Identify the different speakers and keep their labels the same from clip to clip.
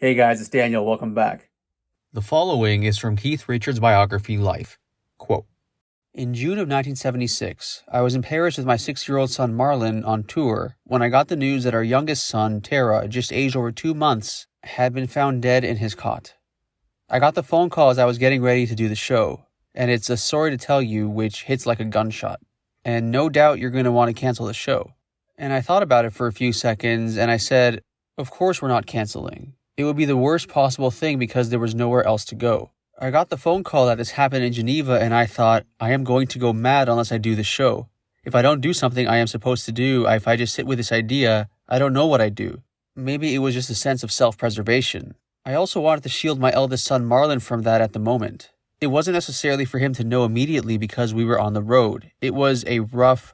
Speaker 1: Hey guys, it's Daniel. Welcome back.
Speaker 2: The following is from Keith Richards' biography, Life. Quote, in June of 1976, I was in Paris with my 6-year-old son Marlon on tour when I got the news that our youngest son, Tara, just aged over 2 months, had been found dead in his cot. I got the phone call as I was getting ready to do the show, and it's a story to tell you which hits like a gunshot. And no doubt you're going to want to cancel the show. And I thought about it for a few seconds, and I said, of course we're not canceling. It would be the worst possible thing because there was nowhere else to go. I got the phone call that this happened in Geneva, and I thought, I am going to go mad unless I do the show. If I don't do something I am supposed to do, if I just sit with this idea, I don't know what I'd do. Maybe it was just a sense of self-preservation. I also wanted to shield my eldest son Marlon from that at the moment. It wasn't necessarily for him to know immediately because we were on the road. It was a rough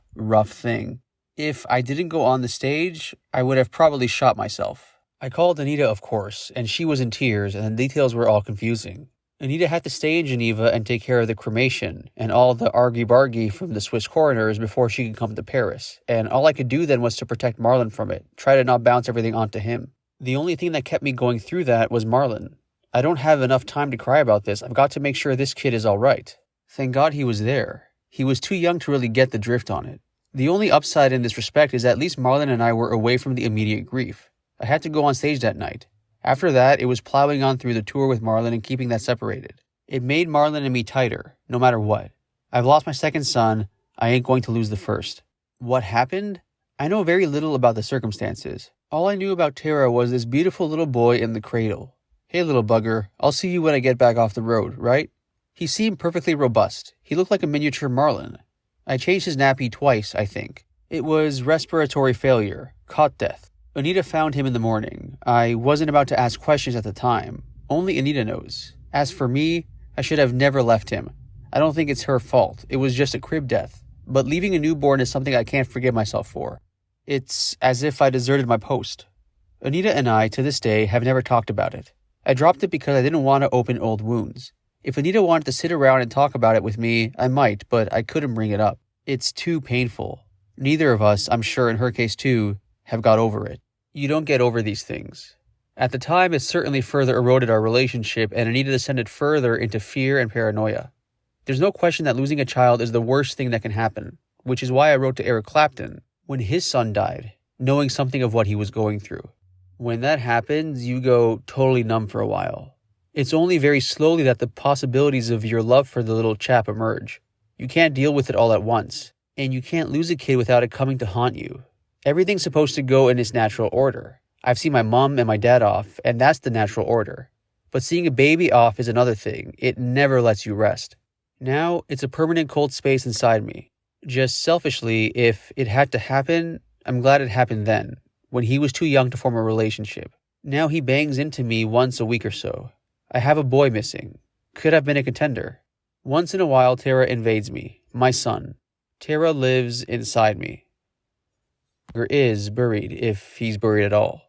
Speaker 2: thing. If I didn't go on the stage, I would have probably shot myself. I called Anita, of course, and she was in tears, and the details were all confusing. Anita had to stay in Geneva and take care of the cremation and all the argy-bargy from the Swiss coroners before she could come to Paris, and all I could do then was to protect Marlon from it, try to not bounce everything onto him. The only thing that kept me going through that was Marlon. I don't have enough time to cry about this. I've got to make sure this kid is all right. Thank God he was there. He was too young to really get the drift on it. The only upside in this respect is at least Marlon and I were away from the immediate grief. I had to go on stage that night. After that, it was plowing on through the tour with Marlon and keeping that separated. It made Marlon and me tighter, no matter what. I've lost my second son. I ain't going to lose the first. What happened? I know very little about the circumstances. All I knew about Tara was this beautiful little boy in the cradle. Hey, little bugger, I'll see you when I get back off the road, right? He seemed perfectly robust. He looked like a miniature Marlon. I changed his nappy twice, I think. It was respiratory failure, cot death. Anita found him in the morning. I wasn't about to ask questions at the time. Only Anita knows. As for me, I should have never left him. I don't think it's her fault. It was just a crib death. But leaving a newborn is something I can't forgive myself for. It's as if I deserted my post. Anita and I, to this day, have never talked about it. I dropped it because I didn't want to open old wounds. If Anita wanted to sit around and talk about it with me, I might, but I couldn't bring it up. It's too painful. Neither of us, I'm sure in her case too, have got over it. You don't get over these things. At the time, it certainly further eroded our relationship, and Anita descended further into fear and paranoia. There's no question that losing a child is the worst thing that can happen, which is why I wrote to Eric Clapton when his son died, knowing something of what he was going through. When that happens, you go totally numb for a while. It's only very slowly that the possibilities of your love for the little chap emerge. You can't deal with it all at once, and you can't lose a kid without it coming to haunt you. Everything's supposed to go in its natural order. I've seen my mom and my dad off, and that's the natural order. But seeing a baby off is another thing. It never lets you rest. Now, it's a permanent cold space inside me. Just selfishly, if it had to happen, I'm glad it happened then, when he was too young to form a relationship. Now he bangs into me once a week or so. I have a boy missing. Could have been a contender. Once in a while, Tara invades me, my son. Tara lives inside me. Or is buried, if he's buried at all.